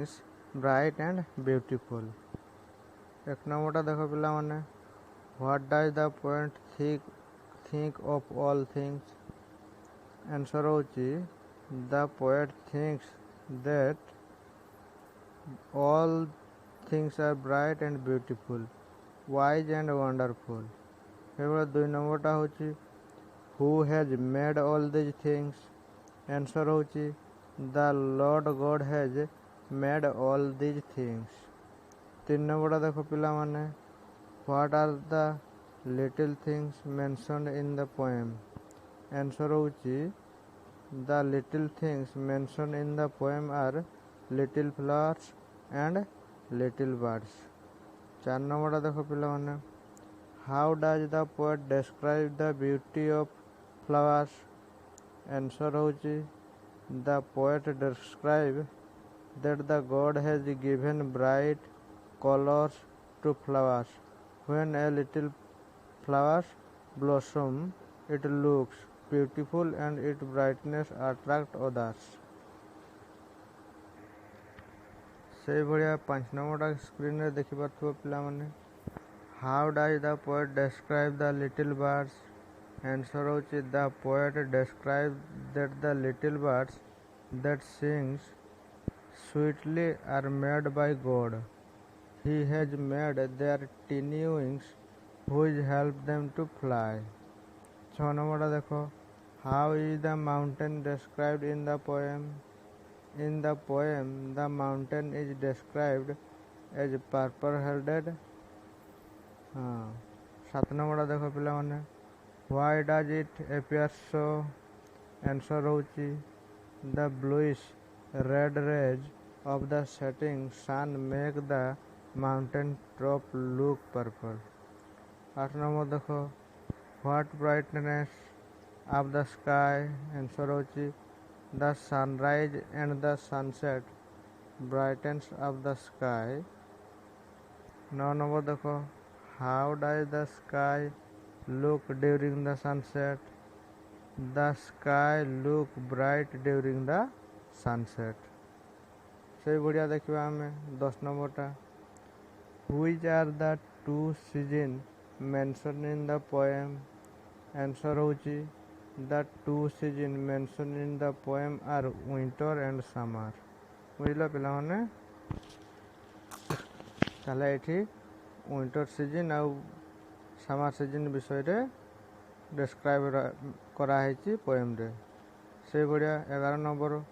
things bright and beautiful. एक नंबरटा देखो पिला माने what does the poet think of all things? Answer होची the poet thinks that all things are bright and beautiful, wise and wonderful. एबे 2 नंबरटा होची who has made all these things? Answer होची the Lord God has made all these things. 3 नंबरटा देखो पिला माने what are the little things mentioned in the poem? Answer होची the little things mentioned in the poem are little flowers and little birds. 4 नंबरटा देखो पिला माने how does the poet describe the beauty of flowers? Answer होची the poet describes that the God has given bright colors to flowers. When a little flowers blossom, it looks beautiful and its brightness attract others. से भलिया 5 नंबरटा screen रे देखि पाथुव पिला माने how does the poet describe the little birds? Answer होची the poet describes that the little birds that sings sweetly are made by God. He has made their tiny wings which help them to fly. 6 नंबरटा देखो how is the mountain described in the poem? In the poem the mountain is described as purple-headed. 7 नंबरटा देखो पिला माने why does it appear so? Answer होची the bluish red rays of the setting sun make the mountain top look purple. 8 number देखो what brightness of the sky? Answer होची the sunrise and the sunset brightens of the sky. 9 number देखो how does the sky look during the sunset? The sky look bright during the sunset. से बढ़िया देखिबा हमें 10 नंबरटा which are the two seasons mentioned in the poem? Answer होची the two seasons mentioned in the poem are winter and summer. बुझिला पिला माने ताले एठी winter season आ summer season विषय रे describe करा हैची poem रे. से बढ़िया 11 number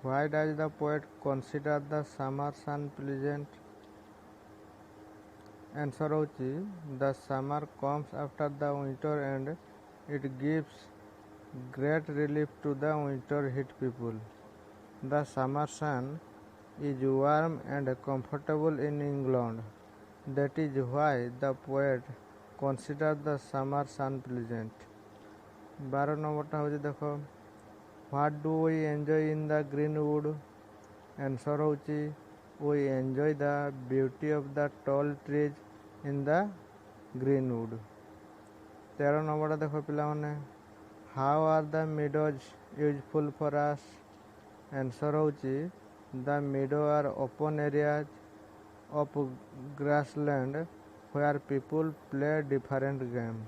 why does the poet consider the summer sun pleasant? Answer होची the summer comes after the winter and it gives great relief to the winter heat people. The summer sun is warm and comfortable in England. That is why the poet considers the summer sun pleasant. 12 नंबरटा होची देखो what do we enjoy in the greenwood? Answer होची we enjoy the beauty of the tall trees in the greenwood. 13 नंबरटा देखो पिला माने how are the meadows useful for us? Answer होची the meadows are open areas of grassland where people play different games.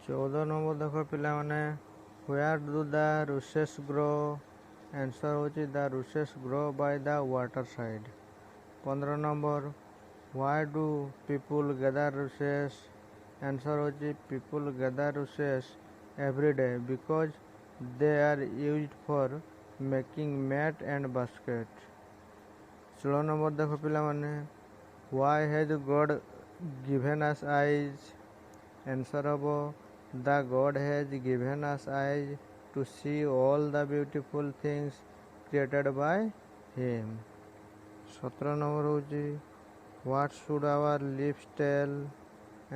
14 number देखो पिला माने where do the rushes grow? Answer होची the rushes grow by the water side. 15 number why do people gather rushes? Answer होची people gather rushes every day because they are used for making mat and basket. 16 number देखो पिला माने why has God given us eyes? Answer होबो the God has given us eyes to see all the beautiful things created by him. 17 number होची what should our lips tell?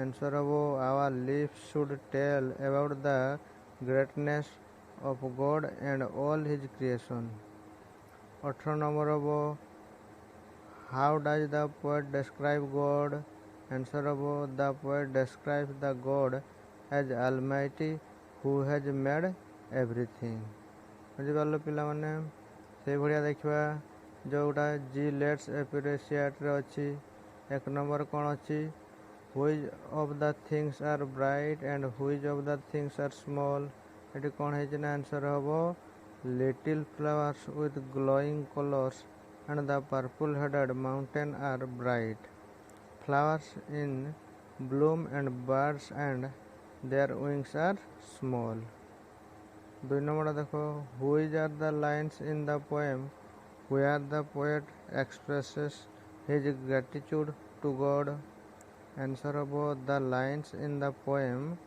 Answer होबो our lips should tell about the greatness of God and all his creation. 18 number होबो how does the poet describe God? Answer होबो the poet describes the God as Almighty who has made everything. बुझिपारलो पिला माने से भाया देखा जोटा जी let's appreciate रे अच्छी एक नंबर कौन अच्छी which of the things are bright and which of the things are small ये कौन है आंसर हम little flowers with glowing colours and the purple headed mountain are bright flowers in bloom and birds and their wings are small. 2 number देखो which are the lines in the poem where the poet expresses his gratitude to God. Answer about the lines in the poem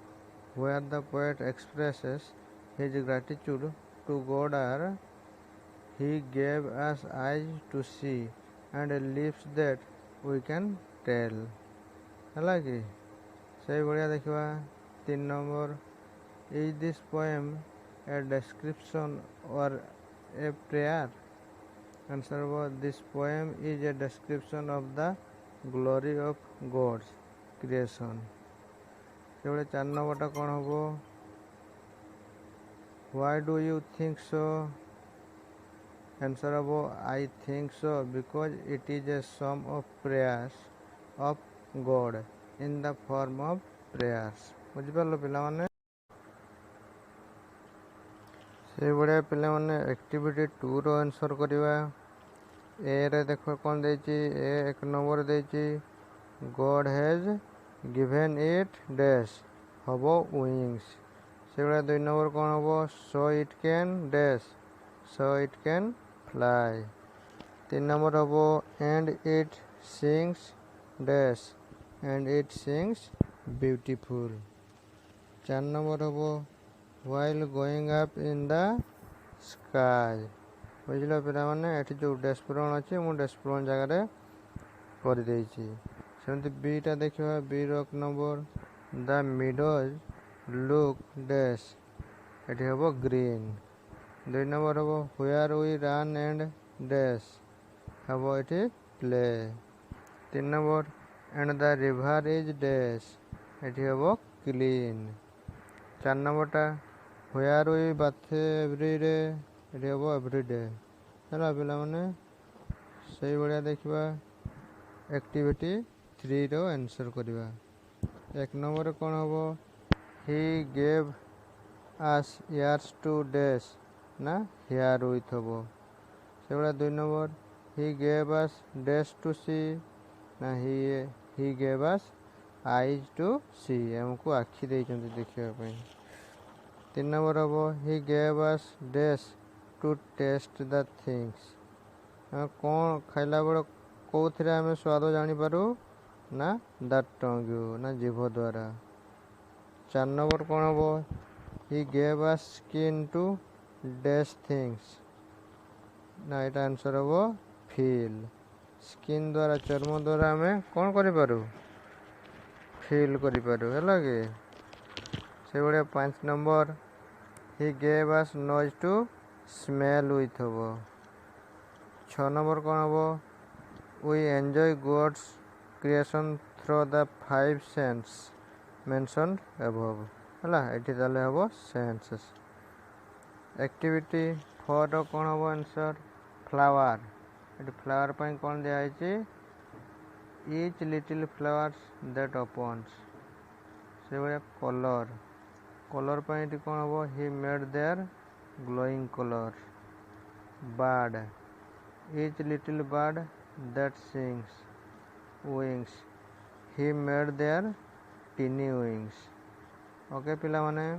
where the poet expresses his gratitude to God are he gave us eyes to see and lips that we can tell है कि से भाया देखा 3 number is this poem a description or a prayer answer वो this poem is a description of the glory of God's creation से भाया 4 number कौन हम why do you think so answer हम I think so because it is a some of prayers of God in the form of prayers बुझिपार पिलाने से भाया पिलाने activity 2 रो answer करवा ए रे देखो कौन देची ए 1 number देची God has given it dash हबो wings से भाया 2 नंबर कौन हबो so it can dash so it can fly 3 number हबो and it sings dash and it sings beautiful 4 number हबो while going up in the sky बुझल पिला माने एठी जो डैश पूरण अछि मु डैश पूरण जगह रे कर देछि सेमति बी टा देखिबा B row 1 number the meadows look dash एठी हबो ग्रीन 2 नंबर हबो where we run and dash हबो एठी play 3 number and the river is dash एठी हबो क्लीन 4 नंबर टा where we bath every day एठी हबो एवरीडे चला पिला माने सही बढ़िया देखिबा एक्टिविटी 3 रो आंसर करबा 1 नंबर कोन हबो he gave us ears to dash ना हियर विथ हबो से बड़ा 2 number he gave us dash to see ना he gave us eyes to see हमको आखि देइचंती देखिबा पई 3 नंबर हबो he gave us dash to taste the things कौन खाइला बड़ कोथरे हमें स्वाद जानि पारू ना that tongue ना जीभ द्वारा 4 नंबर कौन हबो he gave us skin to dash things ना एटा आंसर हबो feel स्किन द्वारा चर्म द्वारा हमें कौन करि पारू फील करि पारू हैला कि से बड़े 5 number he gave us nose to smell with हबो 6 नंबर कौन हबो we enjoy God's creation through the 5 sense mentioned above हैला एठी ताले हबो सेंसेस एक्टिविटी 4 रो कौन हबो आंसर फ्लावर एटी फ्लावर पाई कौन दिया है each little flowers that opens से भाया कलर कलर पाई कौन हम he made their glowing colour bird each little bird that sings wings he made their tiny wings okay पिला माने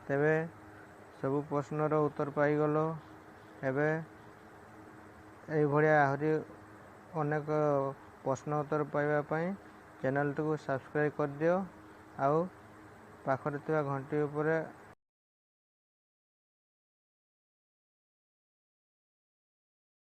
तेबे सब प्रश्नर उत्तर पाई गलो एबे एई भड़िया आहरी अनेक प्रश्न उत्तर पाइबा चैनल को सब्सक्राइब कर दियो आउ पाखरे घंटी उपरे